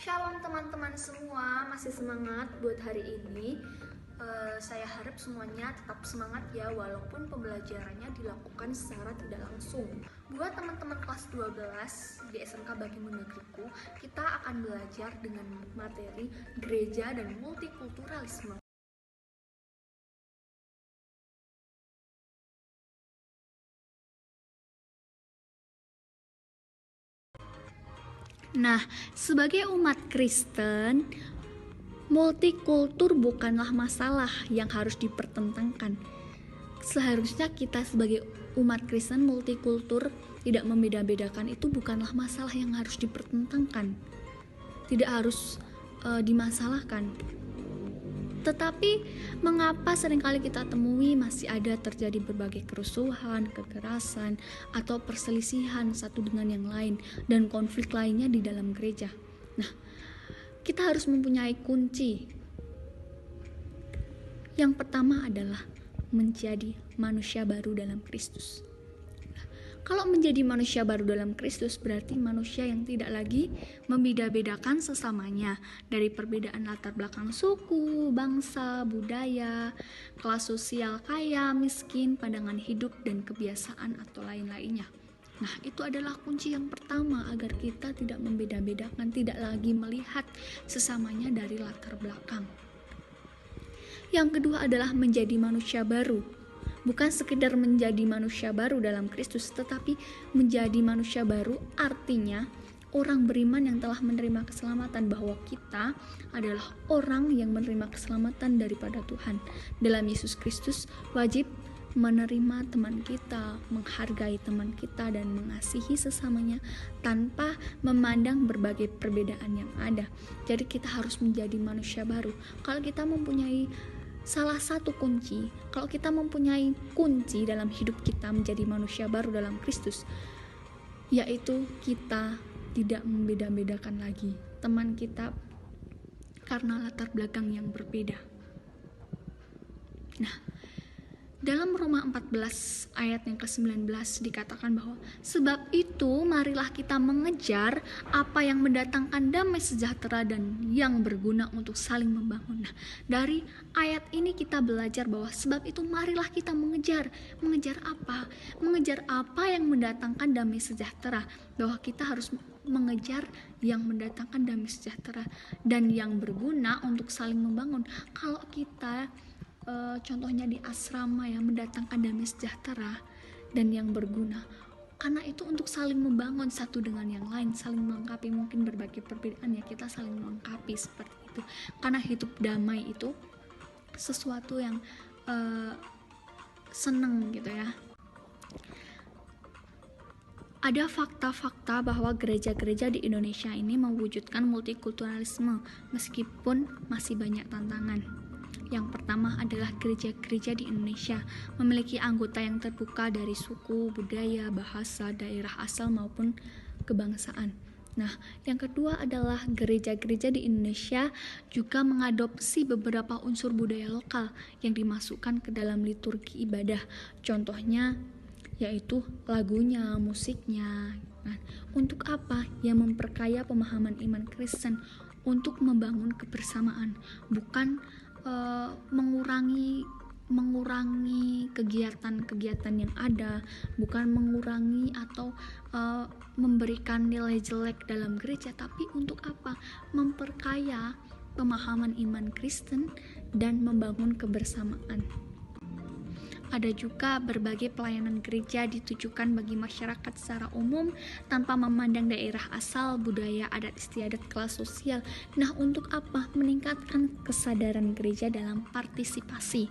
Shalom teman-teman semua, masih semangat buat hari ini? Saya harap semuanya tetap semangat ya, walaupun pembelajarannya dilakukan secara tidak langsung. Buat teman-teman kelas 12 di SMK Bagimu Negeriku, kita akan belajar dengan materi gereja dan multikulturalisme. Nah, sebagai umat Kristen, multikultur bukanlah masalah yang harus dipertentangkan. Seharusnya kita sebagai umat Kristen, multikultur tidak membeda-bedakan itu bukanlah masalah yang harus dipertentangkan, tidak harus dimasalahkan. Tetapi mengapa seringkali kita temui masih ada terjadi berbagai kerusuhan, kekerasan, atau perselisihan satu dengan yang lain dan konflik lainnya di dalam gereja? Nah, kita harus mempunyai kunci. Yang pertama adalah menjadi manusia baru dalam Kristus. Kalau menjadi manusia baru dalam Kristus berarti manusia yang tidak lagi membeda-bedakan sesamanya dari perbedaan latar belakang suku, bangsa, budaya, kelas sosial kaya, miskin, pandangan hidup, dan kebiasaan atau lain-lainnya. Nah, itu adalah kunci yang pertama agar kita tidak membeda-bedakan, tidak lagi melihat sesamanya dari latar belakang. Yang kedua adalah menjadi manusia baru. Bukan sekedar menjadi manusia baru dalam Kristus, tetapi menjadi manusia baru artinya orang beriman yang telah menerima keselamatan, bahwa kita adalah orang yang menerima keselamatan daripada Tuhan. Dalam Yesus Kristus wajib menerima teman kita, menghargai teman kita, dan mengasihi sesamanya tanpa memandang berbagai perbedaan yang ada. Jadi kita harus menjadi manusia baru. Kalau kita mempunyai salah satu kunci, kalau kita mempunyai kunci dalam hidup kita menjadi manusia baru dalam Kristus, yaitu kita tidak membeda-bedakan lagi teman kita karena latar belakang yang berbeda. Nah, dalam Roma 14 ayat yang ke-19 dikatakan bahwa sebab itu marilah kita mengejar apa yang mendatangkan damai sejahtera dan yang berguna untuk saling membangun. Nah, dari ayat ini kita belajar bahwa sebab itu marilah kita mengejar apa? Mengejar apa yang mendatangkan damai sejahtera, bahwa kita harus mengejar yang mendatangkan damai sejahtera dan yang berguna untuk saling membangun. Kalau kita contohnya di asrama yang mendatangkan damai sejahtera dan yang berguna, karena itu untuk saling membangun satu dengan yang lain, saling melengkapi. Mungkin berbagai perbedaan ya, kita saling melengkapi seperti itu, karena hidup damai itu sesuatu yang seneng gitu ya. Ada fakta-fakta bahwa gereja-gereja di Indonesia ini mewujudkan multikulturalisme meskipun masih banyak tantangan. Yang pertama adalah gereja-gereja di Indonesia memiliki anggota yang terbuka dari suku, budaya, bahasa, daerah asal maupun kebangsaan. Nah, yang kedua adalah gereja-gereja di Indonesia juga mengadopsi beberapa unsur budaya lokal yang dimasukkan ke dalam liturgi ibadah. Contohnya yaitu lagunya, musiknya. Nah, untuk apa? Yang memperkaya pemahaman iman Kristen untuk membangun kebersamaan, bukan mengurangi kegiatan-kegiatan yang ada, bukan mengurangi atau memberikan nilai jelek dalam gereja, tapi untuk apa? Memperkaya pemahaman iman Kristen dan membangun kebersamaan. Ada juga berbagai pelayanan gereja ditujukan bagi masyarakat secara umum tanpa memandang daerah asal, budaya, adat istiadat, kelas sosial. Nah, untuk apa? Meningkatkan kesadaran gereja dalam partisipasi.